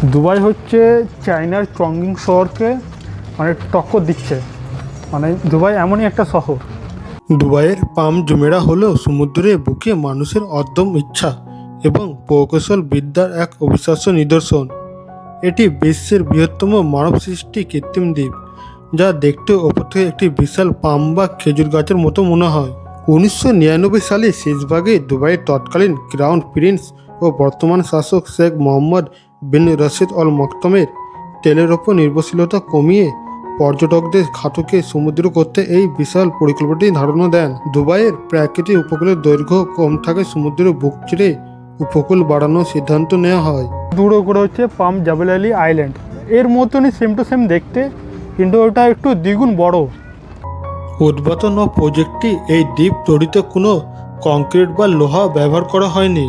Dubai হচ্ছে চায়নার চংগিং শহরকে মানে টক্কর দিচ্ছে। মানে দুবাই এমনই একটা শহর। দুবাইয়ের পাম জুমেরা হলো সমুদ্রের বুকে মানুষের অদম্য ইচ্ছা এবং প্রকৌশল বিদ্যার এক অবিশ্বাস্য নিদর্শন। এটি বিশ্বের বৃহত্তম মানব সৃষ্টি কৃত্রিম দ্বীপ, যা দেখতে ওপর থেকে একটি বিশাল পাম বা খেজুর গাছের মতো মনে হয়। 1999 সালে শেষভাগে দুবাইয়ের তৎকালীন ক্রাউন প্রিন্স ও বর্তমান শাসক শেখ মোহাম্মদ বিন রশিদ অল মকতমের তেলের ওপর নির্ভরশীলতা কমিয়ে পর্যটকদের খাতকে সমুদ্র করতে এই বিশাল পরিকল্পনাটি ধারণা দেন। দুবাইয়ের প্রাকৃতিক উপকূলের দৈর্ঘ্য কম থাকায় সমুদ্রের বুক চিরে উপকূল বাড়ানোর সিদ্ধান্ত নেওয়া হয়। দূরে করে হচ্ছে পাম জাবেল আলী আইল্যান্ড, এর মতনই সেম টু সেম দেখতে, কিন্তু ওটা একটু দ্বিগুণ বড়। উদ্বোধন ও প্রজেক্টটি এই দ্বীপ তৈরিতে কোনো কংক্রিট বা লোহা ব্যবহার করা হয়নি।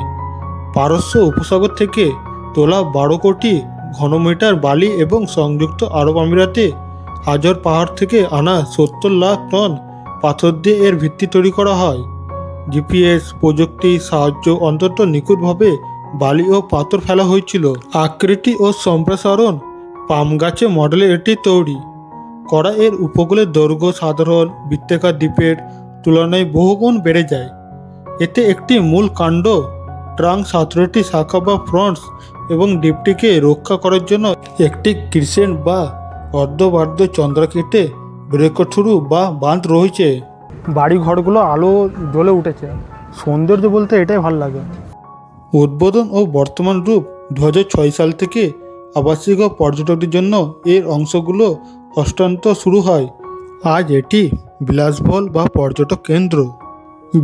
পারস্য উপসাগর থেকে তোলা 12 কোটি ঘনমিটার বালি এবং সংযুক্ত আরব আমিরাতে হাজার পাহাড় থেকে আনা 70 লাখ টন পাথর দিয়ে এর ভিত্তি তৈরি করা হয়। জিপিএস প্রযুক্তির সাহায্য অন্তত নিখুঁতভাবে বালি ও পাথর ফেলা হয়েছিল। আকৃতি ও সম্প্রসারণ পাম গাছে মডেলে এটি তৈরি করা এর উপকূলের দৈর্ঘ্য সাধারণ বৃত্তাকার দ্বীপের তুলনায় বহুগুণ বেড়ে যায়। এতে একটি মূল কাণ্ড, ট্রাঙ্ক, 17টি শাখা বা ফ্রন্টস এবং দ্বীপটিকে রক্ষা করার জন্য একটি ক্রিসেন্ট বা অর্ধবার্ধ চন্দ্রাকৃতি ব্রেকথ্রু বা বাঁধ রয়েছে। বাড়ি ঘরগুলো আলো জ্বলে উঠেছে, সৌন্দর্য বলতে এটাই ভালো লাগে। উদ্বোধন ও বর্তমান রূপ 2006 সাল থেকে আবাসিক ও পর্যটকদের জন্য এর অংশগুলো হস্তান্তর শুরু হয়। আজ এটি বিলাসবহুল বা পর্যটক কেন্দ্র।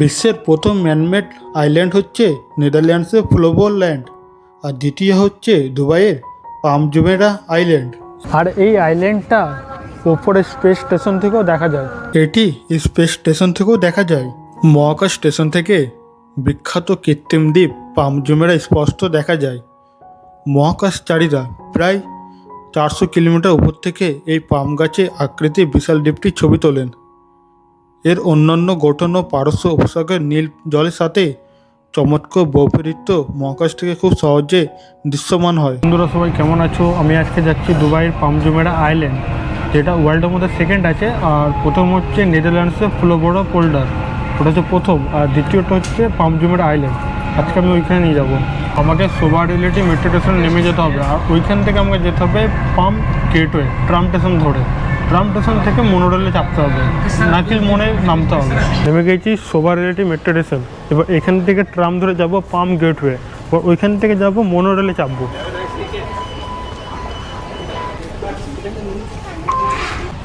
বিশ্বের প্রথম ম্যানমেড আইল্যান্ড হচ্ছে নেদারল্যান্ডসের ফ্লোবল ল্যান্ড, আর দ্বিতীয় হচ্ছে দুবাইয়ের পাম জুমেরা আইল্যান্ড। আর এই আইল্যান্ডটা ওপরে স্পেস স্টেশন থেকেও দেখা যায়। এটি স্পেস স্টেশন থেকেও দেখা যায়। মহাকাশ স্টেশন থেকে বিখ্যাত কৃত্রিম দ্বীপ পাম জুমেরা স্পষ্ট দেখা যায়। মহাকাশচারীরা প্রায় 400 কিলোমিটার উপর থেকে এই পাম গাছে আকৃতির বিশাল দ্বীপটির ছবি তোলেন। এর অন্যান্য গঠন ও পারস্য উপসাগরের নীল জলের সাথে চমৎকার বৈপরীত্য মহাকাশ থেকে খুব সহজে দৃশ্যমান হয়। বন্ধুরা সবাই কেমন আছো? আমি আজকে যাচ্ছি দুবাইয়ের পাম জুমেরা আইল্যান্ড, যেটা ওয়ার্ল্ডের মধ্যে সেকেন্ড আছে। আর প্রথম হচ্ছে নেদারল্যান্ডসের ফ্লোবোরা পোল্ডার, ওটা হচ্ছে প্রথম। আর দ্বিতীয়টা হচ্ছে পাম জুমেরা আইল্যান্ড। আজকে আমি ওইখানে নিয়ে যাব। আমাকে সোবার রিলেটিভ মেট্রো স্টেশনে নেমে যেতে হবে, আর ওইখান থেকে আমাকে যেতে হবে পাম গেটওয়ে ট্রাম স্টেশন ধরে। ট্রাম স্টেশন থেকে মনোরেলে চাপতে হবে, নাকি মনে নামতে হবে। নেমে গেছি সোবার রিলেটিভ মেট্রো স্টেশন। এবার এখান থেকে ট্রাম ধরে যাব পাম গেটওয়ে, ওইখান থেকে যাব মনোরেলে চাপবো।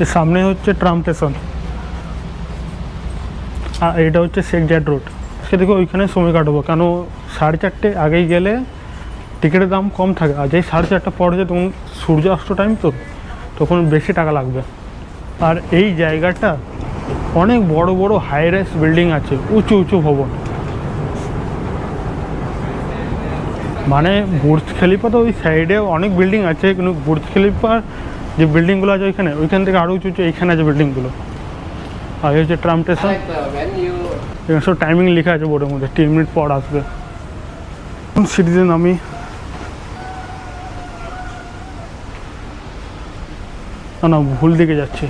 এর সামনে হচ্ছে ট্রাম স্টেশন, আর এটা হচ্ছে শেখ জায়েদ রোড। সে দেখো ওইখানে সময় কাটবো, কেন 4:30 আগেই গেলে টিকিটের দাম কম থাকে, আর যেই 4:30 পরে যায় তখন সূর্যাস্ত টাইম, তো তখন বেশি টাকা লাগবে। আর এই জায়গাটা অনেক বড় বড় হাই রাইজ বিল্ডিং আছে, উঁচু উঁচু ভবন। মানে বুর্জ খলিফা তো ওই সাইডে অনেক বিল্ডিং আছে, কিন্তু বুর্জ খলিফার যে বিল্ডিংগুলো আছে ওইখান থেকে আরও উঁচু উঁচু এইখানে আছে বিল্ডিংগুলো। আর এই হচ্ছে ট্রাম স্টেশন। এখানে সব টাইমিং লেখা আছে বোর্ডের মধ্যে, 3 মিনিট পর আসবে। সিটিজেন আমি না ভুল দিকে যাচ্ছি।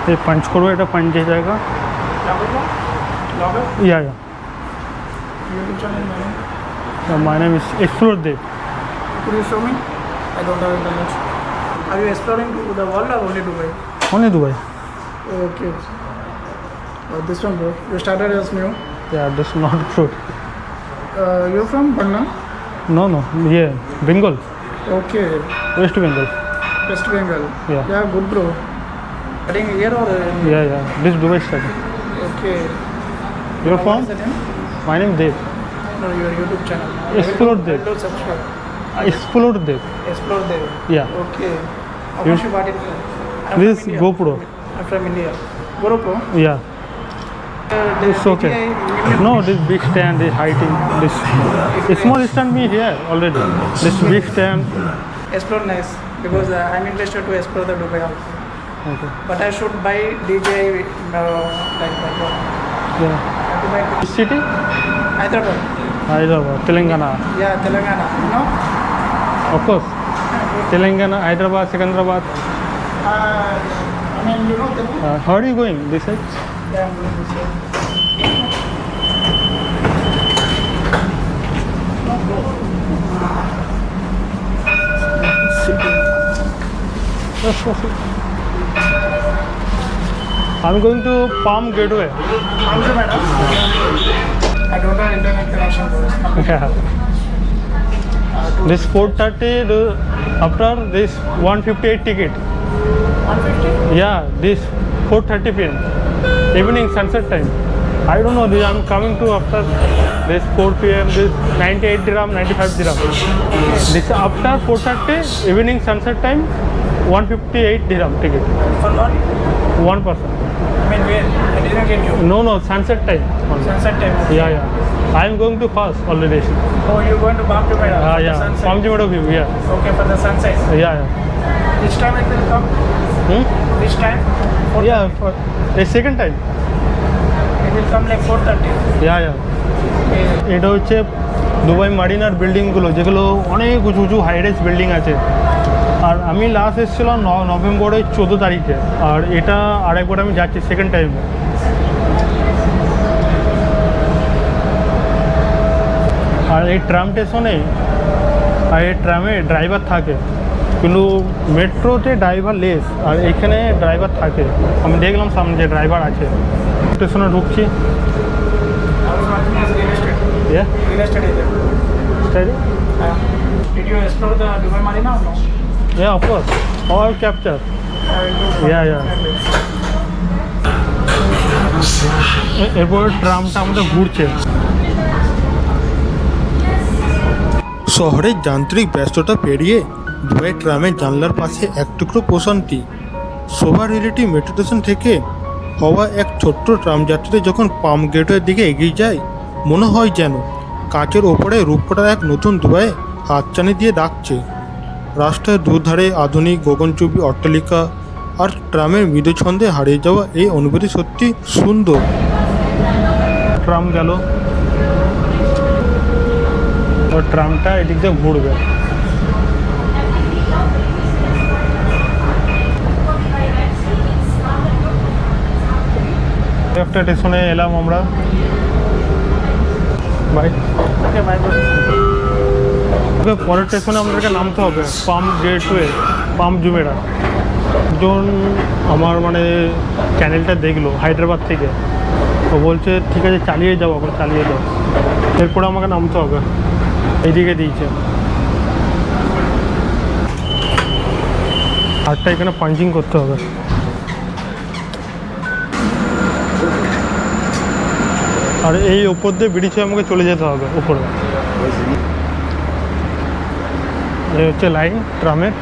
এই পাঞ্চ করবো, এটা পাঞ্চের জায়গা। ইয়া My name is Explore Dev. Could you show me? I don't have internet. Are you exploring the world or only Dubai? Only Dubai. Okay. This one, bro. You started as new. Yeah, that's not true. You're from Banna? No, yeah, Bengal, Okay. West Bengal. West Bengal. Yeah. Yeah, good, bro. Studying here or? Yeah, this Dubai study. Okay. You're from? What's the name? My name is Dev. No, your YouTube channel. Explore Dev. I will subscribe. Explore Dev. Explore there. Yeah. Okay. How You- much you bought it? I'm This from India. GoPro. I'm from India. GoPro? Yeah. It's okay. No, this big stand is hiding. This small stand me here already. This big stand. Explore nice because I'm interested to explore the Dubai also. Okay. But I should buy DJ like that one. Yeah. I have to buy Which city? Hyderabad. Hyderabad, Telangana. Yeah, Telangana. You know? Of course. Telangana, Hyderabad, Secunderabad. I mean, you know Telugu? How are you going? This side? Yeah, I'm going this way. Yes, yes, yes. I'm going to Palm Gateway. Also, madam. I don't have internet connection for this. Yeah. This 4:30 after this 158 ticket. 150? Yeah, this 4:30 p.m. evening sunset time. I don't know. I'm coming to after this 4 p.m. This 98 dirham, 95 dirham. This after 4:30 evening sunset time, 158 dirham ticket. For what? One person. I mean, where? I didn't get you. No, sunset time. only. Sunset time. Okay. Yeah. I am going to fast already. Oh, you're going to Palm Jumeirah for the Yeah. sunset? Palm Jumeirah view. Yeah. Okay, for the sunset. Yeah. Which time it will come? Which time? Yeah. For the second time. It will come like 4:30. Yeah. Okay. এটা হচ্ছে Dubai mariner বিল্ডিংগুলো, যেগুলো অনেক উঁচু উঁচু high-rise building আছে। আর আমি last এসেছিলাম নভেম্বরের 14 তারিখে, আর এটা আরেকবার আমি যাচ্ছি সেকেন্ড টাইমে। আর এই ট্রাম স্টেশনে আর এই ট্রামে ড্রাইভার থাকে, কিন্তু মেট্রোতে ড্রাইভার লেস, আর এখানে ড্রাইভার থাকে। আমি দেখলাম সামনে যে ড্রাইভার আছে। স্টেশনে ঢুকছি। I was working as a real estate. Yeah. Real estate agent. Steady? Did you explore the Dubai Marina or no? Yeah, of course. All capture. I will do Yeah. এরপর ট্রামটা আমাদের ঘুরছে। শহরের যান্ত্রিক ব্যস্ততা পেরিয়ে দুবাই ট্রামের জানলার পাশে এক টুকরো প্রশান্তি। সোভা রিলেটিভ মেট্রো স্টেশন থেকে হওয়া এক ছোট্ট ট্রাম যাত্রীতে যখন পাম গেটওয়ের দিকে এগিয়ে যায়, মনে হয় যেন কাচের ওপরে রূপকটার এক নতুন দুবাই হাতছানি দিয়ে ডাকছে। রাস্তার দুধারে আধুনিক গগনচুম্বী অট্টালিকা আর ট্রামের মৃদু ছন্দে হারিয়ে যাওয়া এই অনুভূতি সত্যি সুন্দর। ট্রাম গেল, ট্রামটা এদিক দিয়ে ঘুরবে। একটা স্টেশনে এলাম আমরা। বাই। Okay, bye bye. ওকে, পরের স্টেশনে আমাদেরকে নামতে হবে পাম গেটওয়ে, পাম জুমেরা। একজন আমার মানে চ্যানেলটা দেখলো হায়দ্রাবাদ থেকে, তো বলছে ঠিক আছে চালিয়ে যাও, আবার চালিয়ে দাও। এরপরে আমাকে নামতে হবে, এইদিকে দিয়েছে। হাতটা এখানে পাঞ্চিং করতে হবে। আর এই ওপর দিয়ে ব্রিজ হয়ে আমাকে চলে যেতে হবে উপরে। এই হচ্ছে লাইন ট্রামের,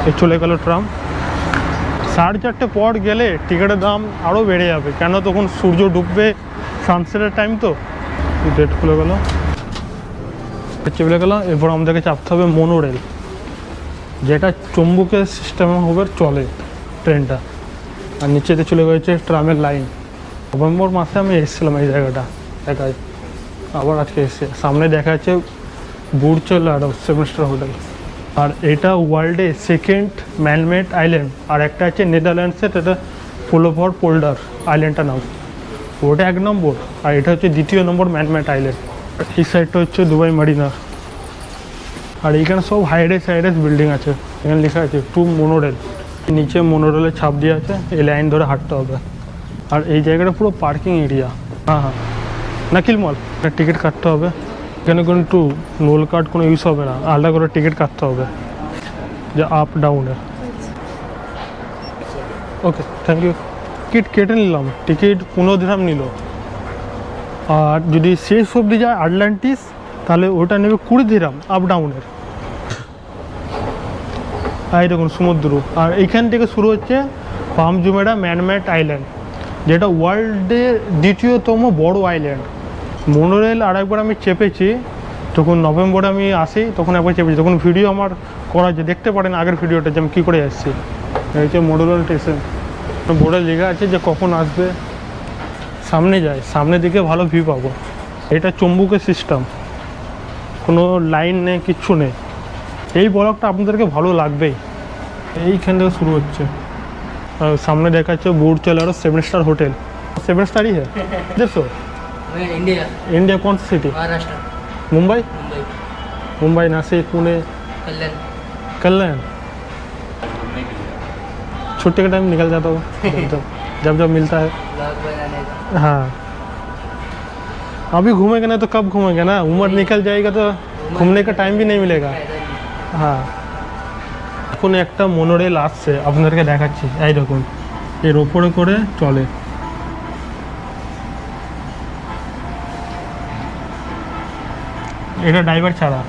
এই চলে গেল ট্রাম। 4:30 পর গেলে টিকিটের দাম আরও বেড়ে যাবে, কেন তখন সূর্য ডুববে, সানসেটের টাইম তো। ডেট খুলে গেল, চেপে গেল। এরপর আমাদেরকে চাপতে হবে মোনোরেল, যেটা চুম্বকের সিস্টেমে হবে চলে ট্রেনটা। আর নিচেতে চলে গেছে ট্রামের লাইন। নভেম্বর মাসে আমি এসেছিলাম এই জায়গাটা দেখায়, আবার আজকে এসে সামনে দেখা যাচ্ছে বুর্জ আল আরব 7-স্টার হোটেল। আর এটা ওয়ার্ল্ডে সেকেন্ড ম্যানমেড আইল্যান্ড, আর একটা আছে নেদারল্যান্ডসের, এটা ফুলোভর পোল্ডার আইল্যান্ডটা নাম, ওটা 1 নম্বর, আর এটা হচ্ছে 2য় নম্বর ম্যানমেড আইল্যান্ড। এই সাইডটা হচ্ছে দুবাই মারিনা। আর এইখানে সব হাইরেজ বিল্ডিং আছে। এখানে লেখা আছে টু মোনোরেল, নিচে মোনোরেলের ছাপ দিয়ে আছে। এই লাইন ধরে হাঁটতে হবে। আর এই জায়গাটা পুরো পার্কিং এরিয়া। হ্যাঁ, নাকিল মল। টিকিট কাটতে হবে এখানে, কিন্তু নোল কার্ড কোনো ইউজ হবে না, আলাদা করে টিকিট কাটতে হবে যে আপ ডাউনের। ওকে, থ্যাংক ইউ। টিকিট কেটে নিলাম, টিকিট 15 দিরহাম নিল। আর যদি শেষ অবধি যায় আটলান্টিস, তাহলে ওটা নেবে 20 দিরহাম আপ ডাউনের। এই দেখুন সমুদ্র। আর এইখান থেকে শুরু হচ্ছে পাম জুমেরা ম্যানমেড আইল্যান্ড, যেটা ওয়ার্ল্ডের 2য়তম বড় আইল্যান্ড। মোনোরেল আরেকবার আমি চেপেছি, তখন নভেম্বরে আমি আসি, তখন একবার চেপেছি, তখন ভিডিও আমার করা আছে, দেখতে পারেন আগের ভিডিওটা যে আমি কী করে এসেছি। এই হচ্ছে মোনোরেল স্টেশন। বোর্ডে লেখা আছে যে কখন আসবে, সামনে যায়, সামনের দিকে ভালো ভিউ পাবো। এটা চম্বুকের সিস্টেম, কোনো লাইন নেই, কিচ্ছু নেই। এই ব্লগটা আপনাদেরকে ভালো লাগবেই। এইখান থেকে শুরু হচ্ছে, আর সামনে দেখা যাচ্ছে बोर्ड चला रहा 7 स्टार होटल। 7 स्टार ही है इधर से। इंडिया इंडिया कौन सी सिटी? महाराष्ट्र मुंबई। मुंबई मुंबई, नासिक, पुणे, कल्याण कल्याण। छुट्टी का टाइम निकल जाता हो जब जब मिलता है। ब्लॉग बनाने का हाँ, अभी घूमेंगे ना तो कब घूमेंगे ना, उम्र निकल जाएगा तो घूमने का टाइम भी नहीं मिलेगा। হ্যাঁ, এখন একটা মনোরেল আসছে, আপনাদেরকে দেখাচ্ছি। এই দেখুন, এর ওপরে করে চলে। এটা ড্রাইভার ছাড়া,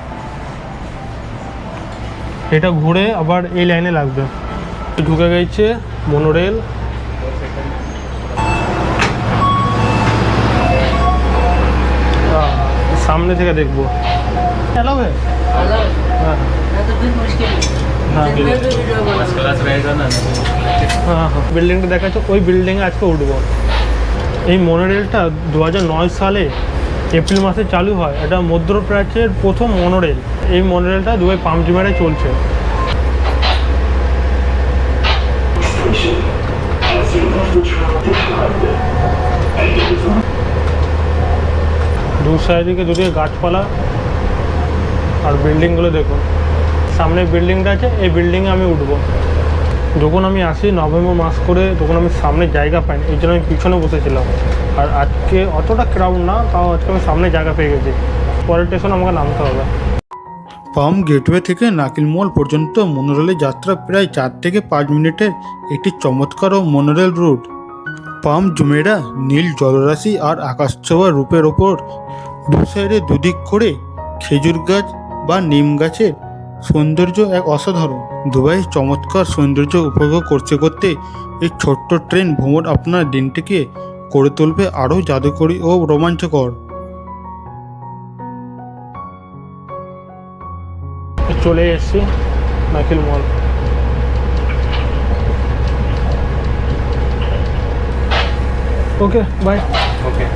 এটা ঘুরে আবার এই লাইনে লাগবে। ঢুকে গেছে মনোরেল। সামনে থেকে দেখবো। হ্যালো ভাই। হ্যাঁ तो फिर मुश्किल हाँ, दिन में भी वीडियो बनाना হ্যাঁ হ্যাঁ, বিল্ডিংটা দেখাচ্ছে, ওই বিল্ডিংয়ে আজকে উঠবো। এই মনোরেলটা 2009 সালে এপ্রিল মাসে চালু হয়। এটা মধ্যপ্রাচ্যের প্রথম মনোরেল। এই মনোরেলটা দুবাই পাম জুমেরায় চলছে। দু সাইডে দুদিকে গাছপালা আর বিল্ডিংগুলো দেখুন। সামনে বিল্ডিংটা আছে, এই বিল্ডিংয়ে আমি উঠবো। যখন আমি আসি নভেম্বর মাস করে, তখন আমি সামনে জায়গা পাইনি, এই জন্য আমি পিছনে বসেছিলাম। আর আজকে অতটা ক্রাউড না, তাও আজকে আমি সামনে জায়গা পেয়ে গেছি। পরের স্টেশন আমাকে নামতে হবে। পাম গেটওয়ে থেকে নাকিল মল পর্যন্ত মনোরেলের যাত্রা প্রায় 4 থেকে 5 মিনিটের একটি চমৎকার ও মনোরেল রুট। পাম জুমেরা নীল জলরাশি আর আকাশছোঁয়া রূপের ওপর দু সাইডে দুদিক করে খেজুর গাছ বা নিম গাছের সৌন্দর্য এক অসাধারণ। দুবাইয়ের চমৎকার সৌন্দর্য উপভোগ করতে করতে এই ছোট্ট ট্রেন ভ্রমণ আপনার দিনটিকে করে তুলবে আরও জাদুকরী ও রোমাঞ্চকর। চলে এসেছি নাকিল মল। Okay bye. ওকে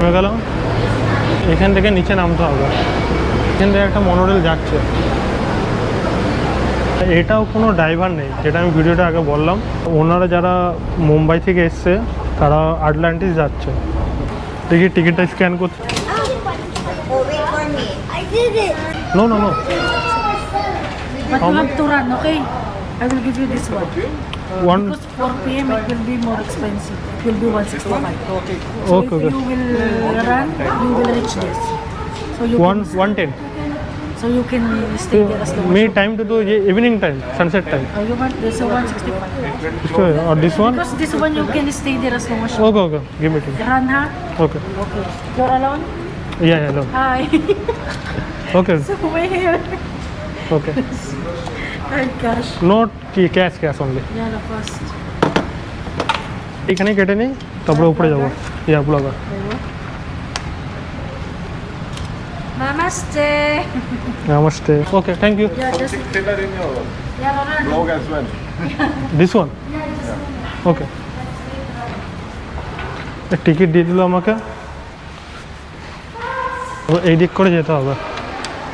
হয়ে গেল। এখান থেকে নিচে নামতে হবে। এখান থেকে একটা মনোরেল যাচ্ছে। এটাও কোনো ড্রাইভার নেই, যেটা আমি ভিডিওটা আগে বললাম। ওনারা যারা মুম্বাই থেকে এসছে, তারা আটলান্টিস যাচ্ছে। দেখি টিকিটটা স্ক্যান করছে। Oh, wait for me. I did it. No no no, But you have to run, okay? I will give you this one. One. Because 4 p.m. it will be more expensive. It will be 165. Okay, So okay. if you will run, you will reach this. So you one can, 110। so you can stay there as long as Me you time to do evening time, sunset time. You want this 165. Or this one? Because this one you can stay there as long as you Okay, okay. Give me two. run, huh? Okay. Okay. You're alone? Yeah, hello. Hi. Okay, So we're here. okay. And cash. Not cash only. Yeah, the first. এখানে কেটে নিই, তারপরে উপরে যাবো। Yeah blogger. Namaste. নমস্তে। Okay, thank you. Yeah, just yeah, Lauren. Blog as well this one. Okay, ticket দিয়ে দিল আমাকে। এই দিক করে যেতে হবে।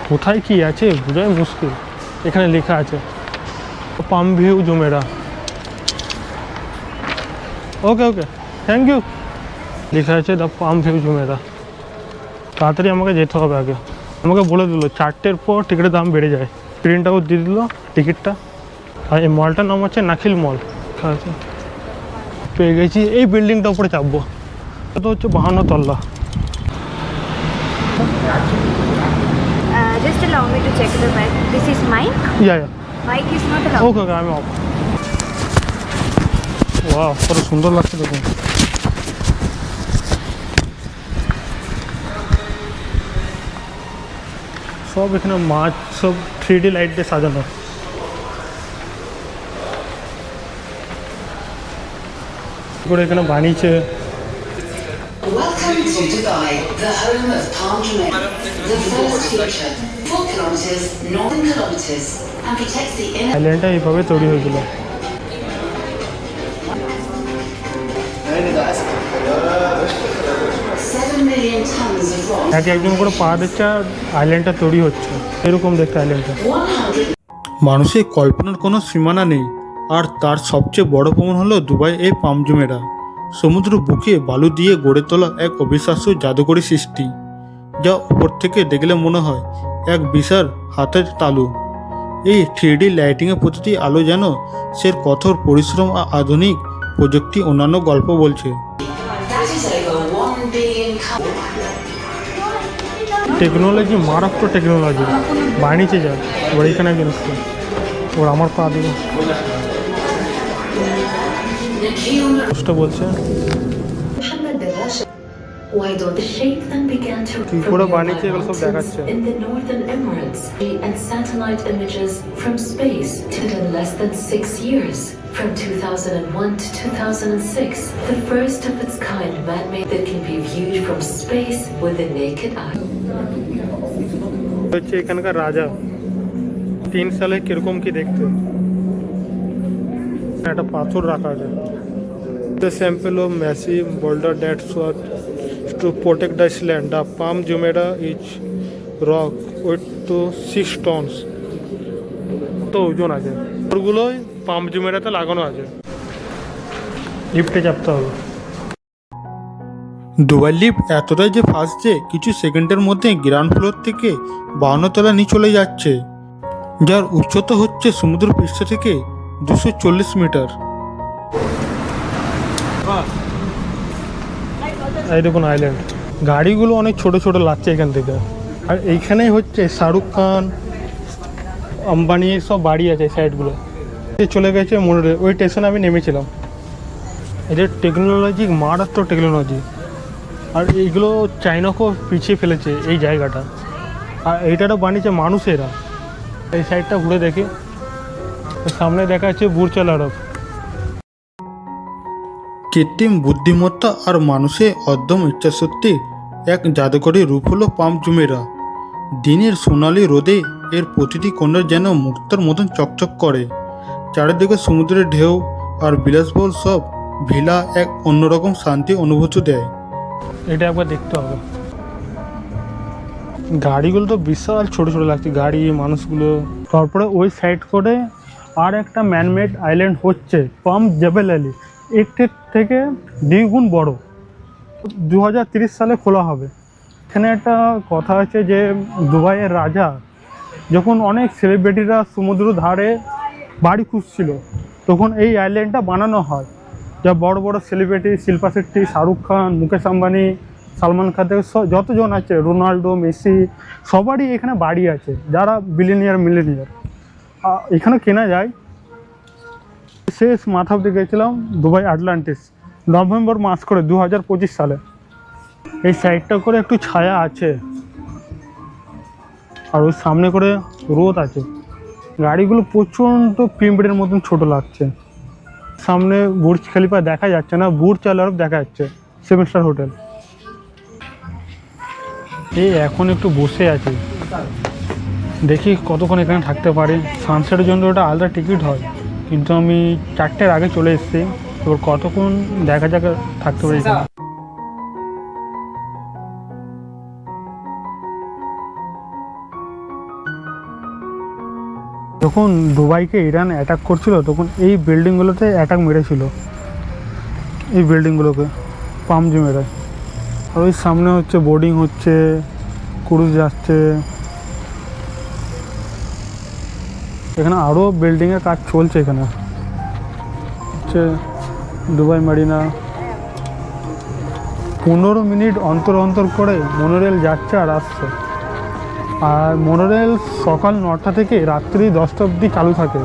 কোথায় কি আছে বোঝাই মুশকিল। এখানে লেখা আছে Palm View Jumeirah. Okay okay, thank you. লেখা আছে দ্য পাম ভিউ জুমেরা। তাড়াতাড়ি আমাকে যেতে হবে আগে। আমাকে বলে দিল 4টের পর টিকিটের দাম বেড়ে যায়। প্রিন্ট আউট দিয়ে দিল টিকিটটা। আর এই মলটার নাম হচ্ছে নাকিল মল। আচ্ছা, পেয়ে গেছি। এই বিল্ডিংটা উপরে চাপবো। এটা হচ্ছে 52 তলা। Just allow me to check the mic. This is mic. Yeah yeah, Mic is not allowed. ওকে ওকে, আমি অফ। ওয়াও, কত সুন্দর লাগছে দেখুন। সব এখানে মাছ, সব 3D লাইট দিয়ে সাজানো। করে এখানে বানিয়েছে। Welcome to Dubai, the home of Palm Jumeirah, the first feature. For kilometers, northern kilometers, and protects the inner আইল্যান্ডটা এইভাবে তৈরি হয়েছিল। 7 million tons of rock. একজন করে পা দিচ্ছে আর আইল্যান্ডটা তৈরি হচ্ছে, এরকম দেখতে আইল্যান্ডটা। 100 মানুষের কল্পনার কোনো সীমানা নেই। আর তার সবচেয়ে বড় প্রমাণ হলো দুবাই এই পাম জুমেরা, সমুদ্র বুকে বালু দিয়ে গড়ে তোলা এক অবিশ্বাস্য জাদুকরী সৃষ্টি, যা উপর থেকে দেখলে মনে হয় এক বিশাল হাতের তালু। এই 3D লাইটিংয়ের প্রতিটি আলো যেন সে কঠোর পরিশ্রম আর আধুনিক প্রযুক্তি অন্যান্য গল্প বলছে। that is over 1 billion technology মারাত্মক টেকনোলজি বানিয়েছে যা। এবার এখানে একজন এসছে, ওর আমার পা দিল কষ্ট বলছে। Why don't the shape then began to কি করে বানিয়েছে এগুলো সব দেখাচ্ছে। in the Northern Emirates and satellite images from space took in less than 6 years. From 2001 to 2006, the first of its kind man-made that can be viewed from space with the naked eye. হচ্ছে এখানকার রাজা 3 সালে কিরকম কি দেখতে। একটা পাথর রাখা আছে, the sample of massive boulder that was to protect the island. The Palm Jumeirah is rock with to 6 tons. তো ওজন আছে, ওগুলোই পাম জুমেরাতে লাগানো আছে। লিফটে চাপতে হবে। দুবাই লিফট এতটাই যে ফাস্ট যে কিছু সেকেন্ডের মধ্যে গ্রাউন্ড ফ্লোর থেকে 52 তলা নিয়ে চলে যাচ্ছে, যার উচ্চতা হচ্ছে সমুদ্র পৃষ্ঠ থেকে 240 মিটার। এই দেখুন আইল্যান্ড, গাড়িগুলো অনেক ছোট ছোট লাগছে এখান থেকে। আর এইখানেই হচ্ছে শাহরুখ খান, আম্বানি সব বাড়ি আছে সাইডগুলো। চলে গেছে মোড়ে, ওই স্টেশনে আমি নেমেছিলাম। এদের টেকনোলজি মারাত্মক টেকনোলজি, আর এইগুলো চাইনাকেও পিছিয়ে ফেলেছে এই জায়গাটা। আর এইটাটা বানিয়েছে মানুষেরা। এই সাইডটা ঘুরে দেখি, সামনে দেখা যাচ্ছে বুর্জ আল আরব। কৃত্রিম বুদ্ধিমত্তা আর মানুষের অদ্যম ইচ্ছাশক্তি এক জাদুকরী রূপ হলো পাম জুমেরা। দিনের সোনালি রোদে এর প্রতিটি কোণে যেন মুক্তার মতন চকচক করে। চারিদিকে সমুদ্রের ঢেউ আর বিলাসবহুল সব ভিলা এক অন্যরকম শান্তি অনুভূতি দেয়। এটা একবার দেখতে হবে। গাড়িগুলো তো বিশাল ছোট ছোট লাগছে, গাড়ি মানুষগুলো। তারপরে ওই সাইড করে আর একটা ম্যানমেড আইল্যান্ড হচ্ছে পাম জেবেল আলী, এর থেকে 2 গুণ বড়। 2030 সালে খোলা হবে। এখানে একটা কথা আছে যে দুবাইয়ের রাজা যখন অনেক সেলিব্রিটিরা সমুদ্র ধারে বাড়ি খুঁজছিল, তখন এই আইল্যান্ডটা বানানো হয়। যা বড় বড় সেলিব্রিটি, শিল্পা শেট্টি, শাহরুখ খান, মুকেশ আম্বানি, সালমান খান থেকে যতজন আছে, রোনাল্ডো, মেসি, সবারই এখানে বাড়ি আছে, যারা বিলিনিয়ার মিলিনিয়ার। এখানে কেনা যায়। শেষ মাথা অব্দি গেছিলাম দুবাই আটলান্টিস, নভেম্বর মাস করে 2025 সালে। এই সাইডটা করে একটু ছায়া আছে, আর ওই সামনে করে রোদ আছে। গাড়িগুলো প্রচণ্ড পিঁপড়ের মতন ছোট লাগছে। সামনে বুর্জ খলিফা দেখা যাচ্ছে না, বুর্জ আল আরব দেখা যাচ্ছে, 7 স্টার হোটেল। এই এখন একটু বসে আছি, দেখি কতক্ষণ এখানে থাকতে পারি। সানসেটের জন্য ওটা আলাদা টিকিট হয়, কিন্তু আমি 4টের আগে চলে এসেছি। এবার কতক্ষণ দেখা যাক থাকতে পারি এখানে। যখন দুবাইকে ইরান অ্যাটাক করছিল, তখন এই বিল্ডিংগুলোতে অ্যাটাক মেরেছিল, এই বিল্ডিংগুলোকে পাম জুমেরায়। আর ওই সামনে হচ্ছে বোর্ডিং হচ্ছে, ক্রুজ যাচ্ছে। এখানে আরও বিল্ডিংয়ের কাজ চলছে। এখানে হচ্ছে দুবাই মারিনা। 15 মিনিট অন্তর অন্তর করে মনোরেল যাচ্ছে আর আসছে। আর মনোরেল সকাল 9টা থেকে রাত্রি 10টা অবধি চালু থাকে।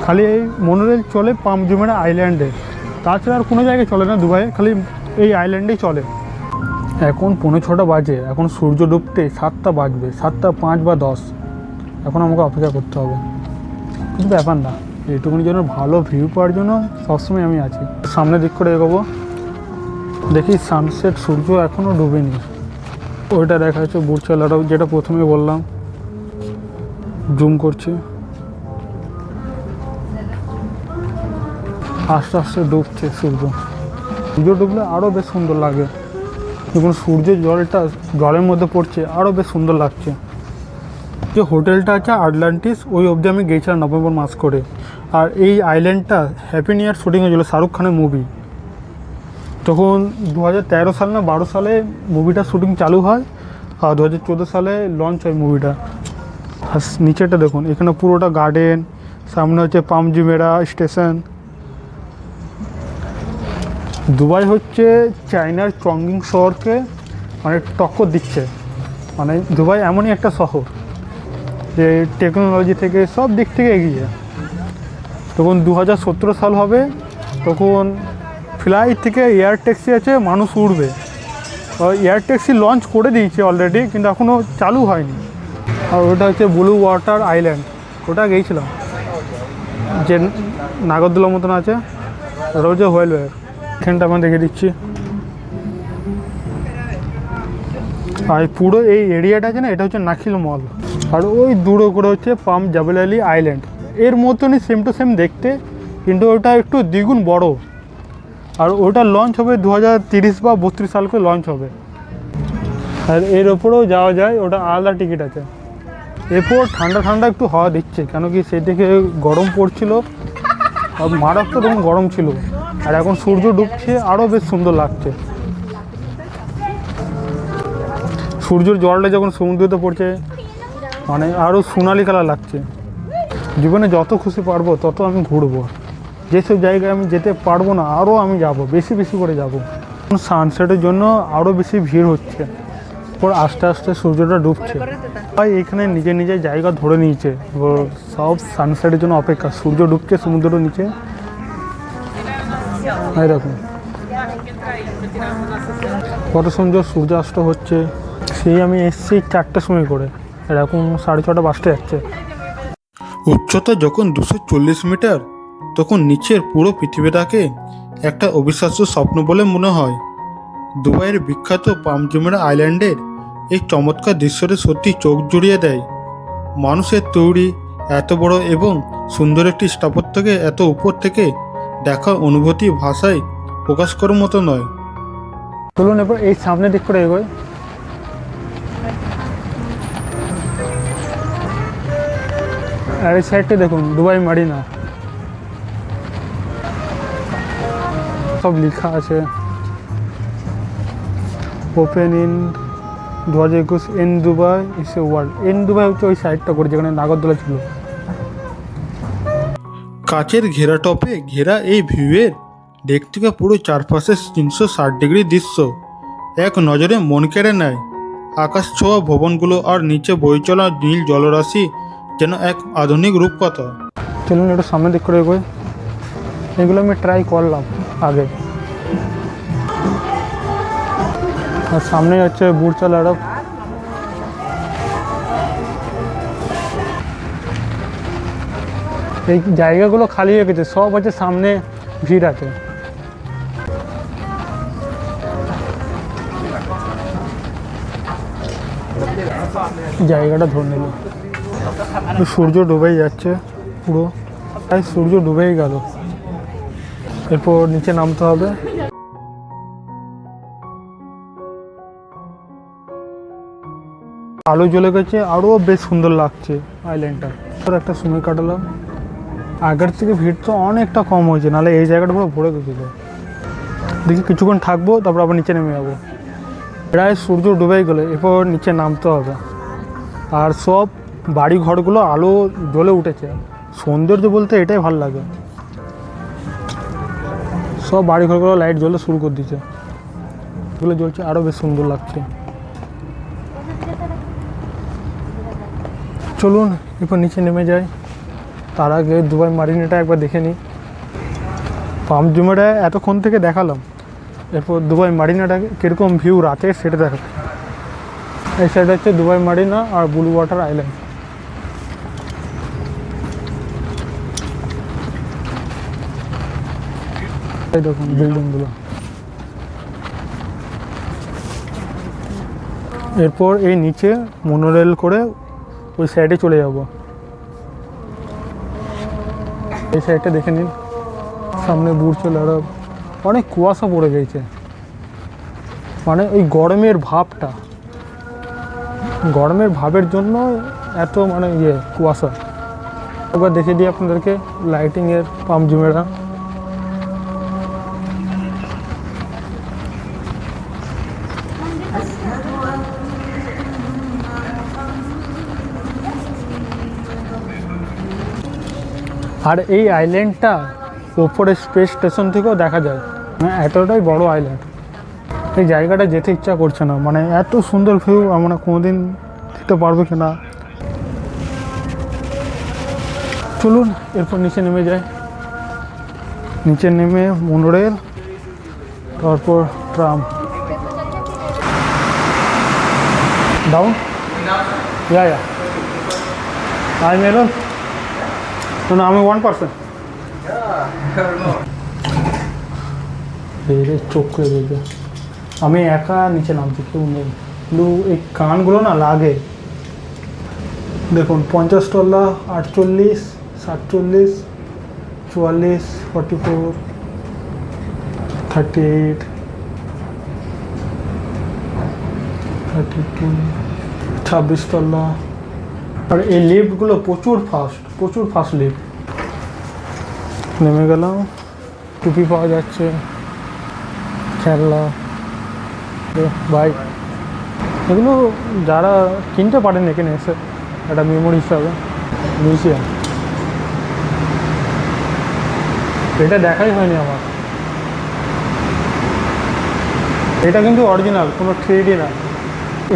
খালি এই মনোরেল চলে পাম জুমেরা আইল্যান্ডে, তাছাড়া আর কোনো জায়গায় চলে না দুবাইয়ে, খালি এই আইল্যান্ডেই চলে। এখন 5:45 বাজে, এখন সূর্য ডুবতে 7টা বাজবে, 7:05 বা 10। এখন আমাকে অপেক্ষা করতে হবে, কিন্তু ব্যাপার না। এইটুকুনি জন্য ভালো ভিউ পাওয়ার জন্য সবসময় আমি আছি। সামনের দিক করে এগোবো, দেখি সানসেট, সূর্য এখনও ডুবেনি। ওইটা দেখা যাচ্ছে বুর্জ আল আরব, যেটা প্রথমে বললাম। জুম করছি, আস্তে আস্তে ডুবছে সূর্য। সূর্য ডুবলে আরও বেশ সুন্দর লাগে, যখন সূর্যের জলটা জলের মধ্যে পড়ছে আরও বেশ সুন্দর লাগছে। যে হোটেলটা আছে আটলান্টিস, ওই অবধি আমি গিয়েছিলাম নভেম্বর মাস করে। আর এই আইল্যান্ডটা হ্যাপি নিউ ইয়ার শুটিং হয়েছিল শাহরুখ খানের মুভি। তখন 2013 সাল না 12 সালে মুভিটা শুটিং চালু হয়, আর 2014 সালে লঞ্চ হয় মুভিটা। আর নিচেটা দেখুন, এখানে পুরোটা গার্ডেন, সামনে হচ্ছে পাম জুমেরা স্টেশন। দুবাই হচ্ছে চায়নার চংগিং শহরকে মানে টক্কর দিচ্ছে। মানে দুবাই এমনই একটা শহর যে টেকনোলজি থেকে সব দিক থেকে এগিয়ে। তখন 2017 সাল হবে, তখন ফ্লাইট থেকে এয়ার ট্যাক্সি আছে, মানুষ উঠবে। এয়ার ট্যাক্সি লঞ্চ করে দিয়েছে অলরেডি, কিন্তু এখনও চালু হয়নি। আর ওটা হচ্ছে ব্লু ওয়াটার আইল্যান্ড, ওটা গিয়েছিলাম, যে নাগরদোলার মতন আছে। আর হচ্ছে হোয়েল ওয়ার, এখানটা আমি দেখে দিচ্ছি। আর পুরো এই এরিয়াটা আছে না, এটা হচ্ছে নাখিল মল। আর ওই দূরে করে হচ্ছে পাম জাবেল আলী আইল্যান্ড, এর মতনই সেম টু সেম দেখতে, কিন্তু ওটা একটু দ্বিগুণ বড়। আর ওটা লঞ্চ হবে 2030 বা 32 সাল করে লঞ্চ হবে। আর এর ওপরেও যাওয়া যায়, ওটা আলাদা টিকিট আছে। এরপর ঠান্ডা ঠান্ডা একটু হাওয়া দিচ্ছে, কেন কি সেই থেকে গরম পড়ছিল, আর মারাত্মক তখন গরম ছিল। আর এখন সূর্য ডুবছে, আরও বেশ সুন্দর লাগছে। সূর্যের জলটা যখন সমুদ্রতে পড়ছে, মানে আরও সোনালি কালার লাগছে। জীবনে যত খুশি পারবো তত আমি ঘুরবো, যেসব জায়গায় আমি যেতে পারবো না আরও আমি যাব, বেশি বেশি করে যাব। সানসেটের জন্য আরও বেশি ভিড় হচ্ছে। পর আস্তে আস্তে সূর্যটা ডুবছে, তাই এখানে নিজে নিজে জায়গা ধরে নিয়েছে, সব সানসেটের জন্য অপেক্ষা। সূর্য ডুবছে সমুদ্রের নিচে, এই দেখুন কত সুন্দর সূর্যাস্ত হচ্ছে। সেই আমি এসেছি 4টার সময় করে, এরকম 6:30 বাজতে যাচ্ছে। উচ্চতা যখন 240 মিটার, তখন নিচের পুরো পৃথিবীটাকে একটা অবিশ্বাস্য স্বপ্ন বলে মনে হয়। দুবাইয়ের বিখ্যাত পাম জুমেরা আইল্যান্ডের এই চমৎকার দৃশ্যটি সত্যি চোখ জুড়িয়ে দেয়। মানুষের তৈরি এত বড় এবং সুন্দর একটি স্থাপত্যকে এত উপর থেকে দেখার অনুভূতি ভাষায় প্রকাশ করার মতো নয়। চলুন এবার এই সামনে দিক করে এগোয়। আর এই সাইডটা দেখুন, দুবাই মারিনা, সব লেখা আছে open in 2021 in Dubai is a world. In Dubai হচ্ছে ওই সাইডটা করে যেখানে নাগরদোলা ছিল। কাচের ঘেরা টপে ঘেরা এই ভিউয়ের দিক থেকে পুরো চারপাশে 360 ডিগ্রি দৃশ্য এক নজরে মন কেড়ে নেয়। আকাশ ছোঁয়া ভবনগুলো আর নিচে বয়ে চলা নীল জলরাশি যেন এক আধুনিক রূপকথা। চলুন একটু সামনে দিক করে এগোয়। এগুলো আমি ট্রাই করলাম আগে। আর সামনে হচ্ছে বুর্জ আল আরব। এই জায়গাগুলো খালি হয়ে গেছে, সব হচ্ছে সামনে ভিড় আছে। জায়গাটা ধরে নিল। সূর্য ডুবেই যাচ্ছে পুরো, তাই সূর্য ডুবেই গেল। এরপর নিচে নামতে হবে। আলো জ্বলে গেছে, আরও বেশ সুন্দর লাগছে আইল্যান্ডটা। একটা সময় কাটালাম, আগের থেকে ভিড় তো অনেকটা কম হয়েছে, নাহলে এই জায়গাটা পুরো ভরে গেছিল। দেখি কিছুক্ষণ থাকবো, তারপর আবার নিচে নেমে যাবো। প্রায় সূর্য ডুবেই গেলে এরপর নিচে নামতে হবে। আর সব বাড়ি ঘরগুলো আলো জ্বলে উঠেছে, সৌন্দর্য বলতে এটাই ভালো লাগে। সব বাড়ি ঘরগুলো লাইট জ্বলে শুরু করে দিচ্ছে, এগুলো জ্বলছে, আরও বেশ সুন্দর লাগছে। চলুন এরপর নিচে নেমে যাই। তার আগে দুবাই মারিনাটা একবার দেখে নিই। পাম জুমেরা এতক্ষণ থেকে দেখালাম, এরপর দুবাই মারিনাটা কীরকম ভিউ রাতে সেটা দেখাচ্ছি। এই সাইড হচ্ছে দুবাই মারিনা আর ব্লু ওয়াটার আইল্যান্ড। এই দেখুন বিল্ডিংগুলো। এরপর এই নিচে মনোরেল করে ওই সাইডে চলে যাব। এই সাইডটা দেখে নিন, সামনে বুর্জ আরব, অনেক কুয়াশা পড়ে গেছে, মানে ওই গরমের ভাবের জন্য এত মানে কুয়াশা। একবার দেখে দিই আপনাদেরকে লাইটিংয়ের পাম জুমেরা। আর এই আইল্যান্ডটা ওপরে স্পেস স্টেশন থেকেও দেখা যায়, মানে এতটাই বড় আইল্যান্ড। এই জায়গাটা যেতে ইচ্ছা করছে না, মানে এত সুন্দর ভিউ আমরা কোনোদিন দিতে পারবো কি না। চলুন এরপর নিচে নেমে যাই। নিচে নেমে মোনোরেল, তারপর ট্রাম ডাউন। ইয়া আমি এলন, না আমি 1%। চোখ করে দেখবে আমি একা নিচে নামছি, কেউ নেই, কিন্তু এই কানগুলো না লাগে। দেখুন $50, $48, $47, $44, $44, $38, $32, $26। আর এই লিফটগুলো প্রচুর ফাস্ট লিফট। নেমে গেলাম, টুপি পাওয়া যাচ্ছে, খেলনা, বাইক, এগুলো যারা কিনতে পারেন এখানে এসে একটা মেমোরি হিসাবে। মিউজিয়াম, এটা দেখাই হয়নি আমার। এটা কিন্তু অরিজিনাল, কোনো 3D না।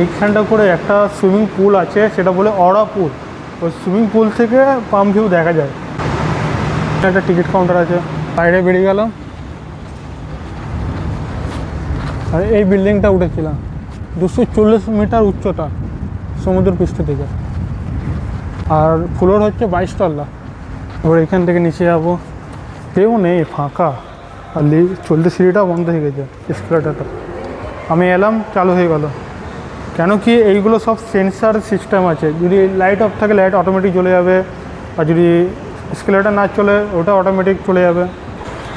এইখানটা করে একটা সুইমিং পুল আছে, সেটা বলে অরা পুল। ওই সুইমিং পুল থেকে পাম ভিউ দেখা যায়। একটা টিকিট কাউন্টার আছে, বাইরে বেরিয়ে গেলাম। আর এই বিল্ডিংটা উঠেছিলাম 240 মিটার উচ্চতা সমুদ্র পৃষ্ঠ থেকে, আর ফ্লোর হচ্ছে 22 তলা। এবার এখান থেকে নিচে যাবো, কেউ নেই, ফাঁকা। আর চলতে সিঁড়িটা বন্ধ হয়ে গেছে, এসকেলেটারটা। আমি এলাম, চালু হয়ে গেল। কেন কি এইগুলো সব সেন্সার সিস্টেম আছে, যদি লাইট অফ থাকে লাইট অটোমেটিক চলে যাবে, আর যদি এসকেলেটার না চলে ওটা অটোমেটিক চলে যাবে।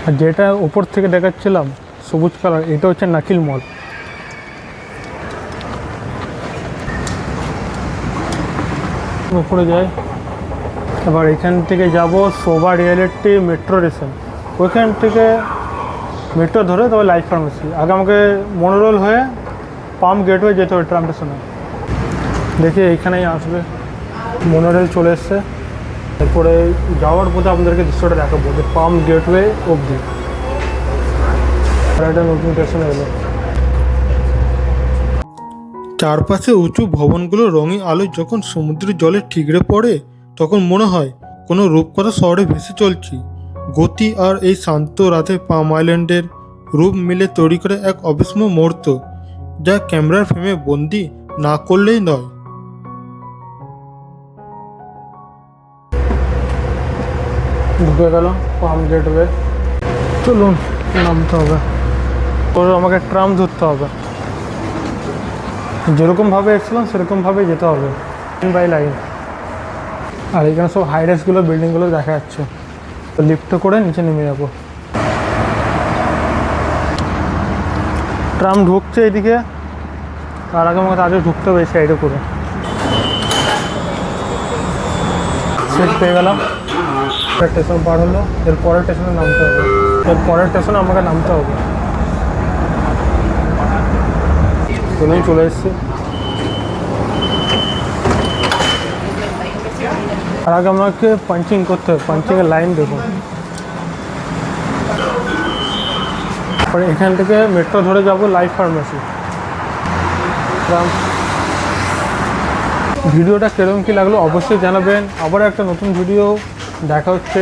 আর যেটা উপর থেকে দেখাচ্ছিলাম সবুজ কালার, এটা হচ্ছে নাকিল মল। উপরে যাই, এবার এখান থেকে যাব শোভা রিয়েলিটি মেট্রো স্টেশন। ওইখান থেকে মেট্রো ধরে তবে লাইফ ফার্মেসি। আগে আমাকে মোনোরেল হয়ে পাম গেটওয়ে যেতে হবে ট্রাম স্টেশনে। দেখি এইখানেই আসবে, মোনোরেল চলে এসছে। এরপরে যাওয়ার পথে আপনাদেরকে দৃশ্যটা দেখাবো যে পাম গেটওয়ে অবধি। আর একটা নতুন স্টেশনে এলো। চারপাশে উঁচু ভবনগুলো রঙিন আলো যখন সমুদ্রের জলে ঠিকরে পড়ে, তখন মনে হয় কোনো রূপকথা শহরে ভেসে চলছি। গতি আর এই শান্ত রাতে পাম আইল্যান্ডের রূপ মিলে তৈরি করে এক অবিস্মরণীয় মুহূর্ত, যা ক্যামেরার ফ্রেমে বন্দি না করলেই নয়। ঢুকে গেল পাম গেটওয়ে। চলুন নামতে হবে, ওর আমাকে ট্রাম ধরতে হবে। যেরকমভাবে এসেছিলাম সেরকমভাবে যেতে হবে, লাইন বাই লাইন। আর এখানে সব হাইরাইজগুলো, বিল্ডিংগুলো দেখা যাচ্ছে। তো লিফটে করে নিচে নেমে যাবো। ট্রাম ঢুকছে এদিকে, তার আগে আমাকে তাদের ঢুকতে হবে এই সাইডে করে। শেষ পেয়ে গেলাম, স্টেশন পার হলো। এর পরের স্টেশনে নামতে হবে, এর পরের স্টেশনে আমাকে নামতে হবে। চলে এসছি। আর আগে আমাকে পাঞ্চিং করতে হবে, পাঞ্চিংয়ের লাইন দেখুন। পরে এখান থেকে মেট্রো ধরে যাব লাইফ ফার্মেসি। ভিডিওটা কেরকম কী লাগলো অবশ্যই জানাবেন। আবার একটা নতুন ভিডিও দেখা হচ্ছে।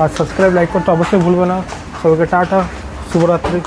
আর সাবস্ক্রাইব, লাইক করতে অবশ্যই ভুলবে না। সবাইকে টাটা, শুভরাত্রি।